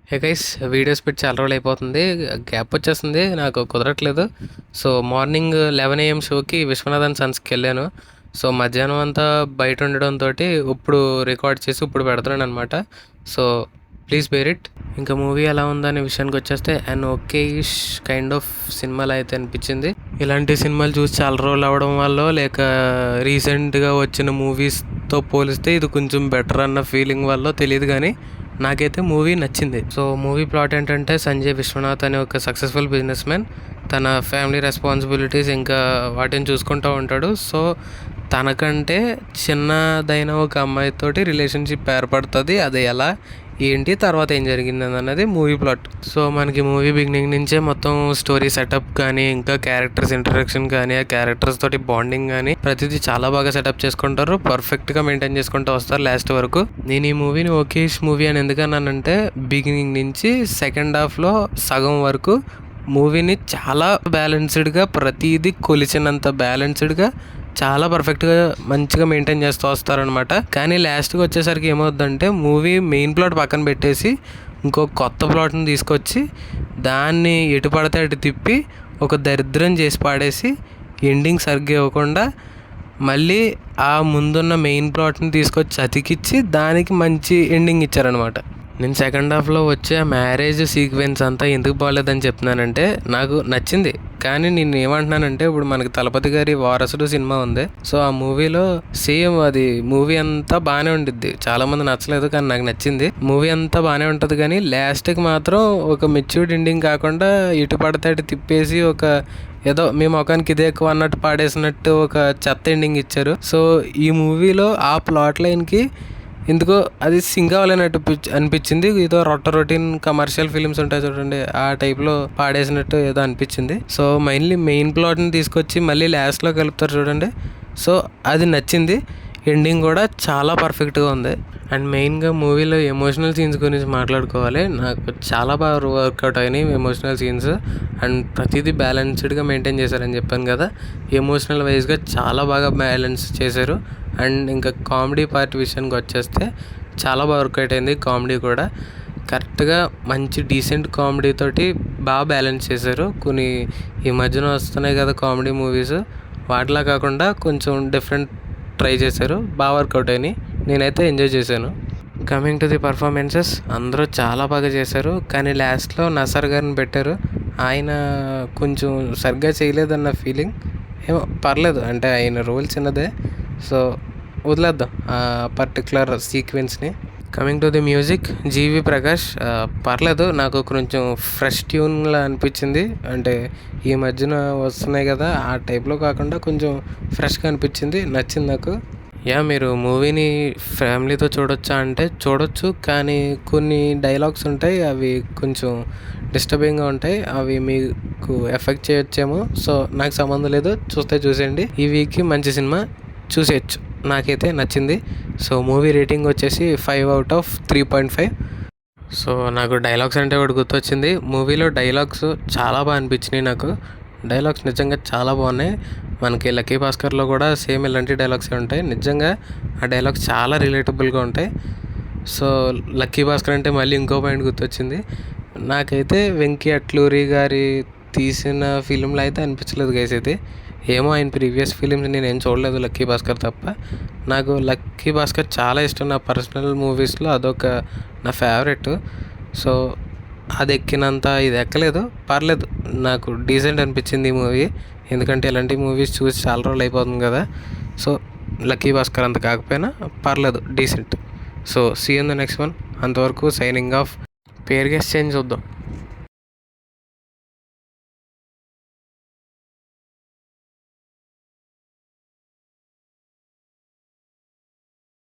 Hey guys, videos పెట్టి చాలా రోజులు అయిపోతుంది. గ్యాప్ వచ్చేస్తుంది, నాకు కుదరట్లేదు. సో మార్నింగ్ 11 AM షోకి విశ్వనాథన్ సన్స్కి వెళ్ళాను. సో మధ్యాహ్నం అంతా బయట ఉండడంతో ఇప్పుడు రికార్డ్ చేసి ఇప్పుడు పెడుతున్నాను అనమాట. So please bear it. ఇంకా మూవీ ఎలా ఉందనే విషయానికి వచ్చేస్తే అండ్ ఓకేయిష్ కైండ్ ఆఫ్ సినిమాలు అయితే అనిపించింది. ఇలాంటి సినిమాలు చూసి చాలా రోజులు అవడం వల్ల లేక రీసెంట్గా వచ్చిన మూవీస్తో పోలిస్తే ఇది కొంచెం బెటర్ అన్న ఫీలింగ్ వల్ల తెలియదు, కానీ నాకైతే మూవీ నచ్చింది. సో మూవీ ప్లాట్ ఏంటంటే, సంజయ్ విశ్వనాథ్ అనే ఒక సక్సెస్ఫుల్ బిజినెస్ మ్యాన్ తన ఫ్యామిలీ రెస్పాన్సిబిలిటీస్ ఇంకా వాటిని చూసుకుంటూ ఉంటాడు. సో తనకంటే చిన్నదైన ఒక అమ్మాయితోటి రిలేషన్షిప్ ఏర్పడుతుంది. అది ఎలా, ఏంటి, తర్వాత ఏం జరిగింది అన్నది మూవీ ప్లాట్. సో మనకి మూవీ బిగినింగ్ నుంచే మొత్తం స్టోరీ సెటప్ కానీ ఇంకా క్యారెక్టర్స్ ఇంట్రడక్షన్ కానీ ఆ క్యారెక్టర్స్ తోటి బాండింగ్ కానీ ప్రతిదీ చాలా బాగా సెటప్ చేసుకుంటారు. పర్ఫెక్ట్గా మెయింటైన్ చేసుకుంటూ వస్తారు లాస్ట్ వరకు. నేను ఈ మూవీని ఓకేష్ మూవీ అని ఎందుకన్నానంటే, బిగినింగ్ నుంచి సెకండ్ హాఫ్లో సగం వరకు మూవీని చాలా బ్యాలెన్స్డ్గా, ప్రతిదీ కొలిచినంత బ్యాలెన్స్డ్గా చాలా పర్ఫెక్ట్గా మంచిగా మెయింటైన్ చేస్తూ వస్తారనమాట. కానీ లాస్ట్కి వచ్చేసరికి ఏమవుతుందంటే, మూవీ మెయిన్ ప్లాట్ పక్కన పెట్టేసి ఇంకో కొత్త ప్లాట్ని తీసుకొచ్చి దాన్ని ఎటు పడితే అటు తిప్పి ఒక దరిద్రం చేసి పాడేసి ఎండింగ్ సరిగ్గా ఇవ్వకుండా మళ్ళీ ఆ ముందున్న మెయిన్ ప్లాట్ని తీసుకొచ్చి అతికిచ్చి దానికి మంచి ఎండింగ్ ఇచ్చారనమాట. నేను సెకండ్ హాఫ్లో వచ్చే మ్యారేజ్ సీక్వెన్స్ అంతా ఎందుకు బాగాలేదని చెప్తున్నానంటే, నాకు నచ్చింది. కానీ నేను ఏమంటున్నానంటే, ఇప్పుడు మనకి తలపతి గారి వారసుడు సినిమా ఉంది. సో ఆ మూవీలో సేమ్ అది మూవీ అంతా బాగానే ఉండిద్ది. చాలామంది నచ్చలేదు, కానీ నాకు నచ్చింది. మూవీ అంతా బాగానే ఉంటుంది, కానీ లాస్ట్కి మాత్రం ఒక మెచ్యూర్డ్ ఎండింగ్ కాకుండా ఇటు పడితే అటు తిప్పేసి ఒక ఏదో మీ ముఖానికి ఇదే ఎక్కువ అన్నట్టు పాడేసినట్టు ఒక చెత్త ఎండింగ్ ఇచ్చారు. సో ఈ మూవీలో ఆ ప్లాట్ లైన్కి ఎందుకో అది సింక్ అవ్వాలన్నట్టు అనిపించింది. ఏదో రొటీన్ కమర్షియల్ ఫిలిమ్స్ ఉంటాయి చూడండి, ఆ టైప్లో పాడేసినట్టు ఏదో అనిపించింది. సో మెయిన్ ప్లాట్ని తీసుకొచ్చి మళ్ళీ లాస్ట్లో కలుపుతారు చూడండి. సో అది నచ్చింది. ఎండింగ్ కూడా చాలా పర్ఫెక్ట్గా ఉంది. అండ్ మెయిన్గా మూవీలో ఎమోషనల్ సీన్స్ గురించి మాట్లాడుకోవాలి. నాకు చాలా బాగా వర్కౌట్ అయినాయి ఎమోషనల్ సీన్స్. అండ్ ప్రతిదీ బ్యాలెన్స్డ్గా మెయింటైన్ చేశారని చెప్పాను కదా. ఎమోషనల్ వైజ్గా చాలా బాగా బ్యాలెన్స్ చేశారు. అండ్ ఇంకా కామెడీ పార్ట్ విషయానికి వచ్చేస్తే చాలా బాగా వర్కౌట్ అయింది. కామెడీ కూడా కరెక్ట్గా మంచి డీసెంట్ కామెడీ తోటి బాగా బ్యాలెన్స్ చేశారు. కొన్ని ఈ మధ్యన వస్తున్నాయి కదా కామెడీ మూవీస్, వాటిలా కాకుండా కొంచెం డిఫరెంట్ ట్రై చేశారు. బాగా వర్కౌట్ అయినాయి. నేనైతే ఎంజాయ్ చేశాను. కమింగ్ టు ది పర్ఫార్మెన్సెస్, అందరూ చాలా బాగా చేశారు. కానీ లాస్ట్లో నసర్ గారిని పెట్టారు. ఆయన కొంచెం సరిగ్గా చేయలేదన్న ఫీలింగ్. ఏమో పర్లేదు, అంటే ఆయన రోల్ చిన్నదే, సో వదిలేద్దాం ఆ పర్టికులర్ సీక్వెన్స్ని. Coming to the music, G V Prakash పర్లేదు, నాకు కొంచెం ఫ్రెష్ ట్యూన్లా అనిపించింది. అంటే ఈ మధ్యన వస్తున్నాయి కదా ఆ టైప్లో కాకుండా కొంచెం ఫ్రెష్గా అనిపించింది, నచ్చింది నాకు. మీరు మూవీని ఫ్యామిలీతో చూడొచ్చా అంటే చూడొచ్చు, కానీ కొన్ని డైలాగ్స్ ఉంటాయి, అవి కొంచెం డిస్టర్బింగ్గా ఉంటాయి. అవి మీకు ఎఫెక్ట్ చేయొచ్చేమో. సో నాకు సంబంధం లేదు, చూస్తే చూసేయండి. ఈ వీక్కి మంచి సినిమా చూసేయచ్చు, నాకైతే నచ్చింది. సో మూవీ రేటింగ్ వచ్చేసి 5/3.5. సో నాకు డైలాగ్స్ అంటే ఒకటి గుర్తొచ్చింది. మూవీలో డైలాగ్స్ చాలా బాగా అనిపించినాయి నాకు. డైలాగ్స్ నిజంగా చాలా బాగున్నాయి. మనకి లక్కీ భాస్కర్లో కూడా సేమ్ ఇలాంటి డైలాగ్సే ఉంటాయి. నిజంగా ఆ డైలాగ్స్ చాలా రిలేటబుల్గా ఉంటాయి. సో లక్కీ భాస్కర్ అంటే మళ్ళీ ఇంకో పాయింట్ గుర్తొచ్చింది. నాకైతే వెంకీ అట్లూరి గారి తీసిన ఫిలింలో అయితే అనిపించలేదు గైస్. అయితే ఏమో ఆయన ప్రీవియస్ ఫిలిమ్స్ నేను ఏం చూడలేదు లక్కీ భాస్కర్ తప్ప. నాకు లక్కీ భాస్కర్ చాలా ఇష్టం. నా పర్సనల్ మూవీస్లో అదొక నా ఫేవరెట్. సో అది ఎక్కినంత ఇది ఎక్కలేదు, పర్లేదు, నాకు డీసెంట్ అనిపించింది ఈ మూవీ. ఎందుకంటే ఇలాంటి మూవీస్ చూసి చాలా రోజులు అయిపోతుంది కదా. సో లక్కీ భాస్కర్ అంత కాకపోయినా పర్లేదు, decent. So see in the next one. అంతవరకు సైనింగ్ ఆఫ్. పేరు గెస్ చేంజ్ చూద్దాం.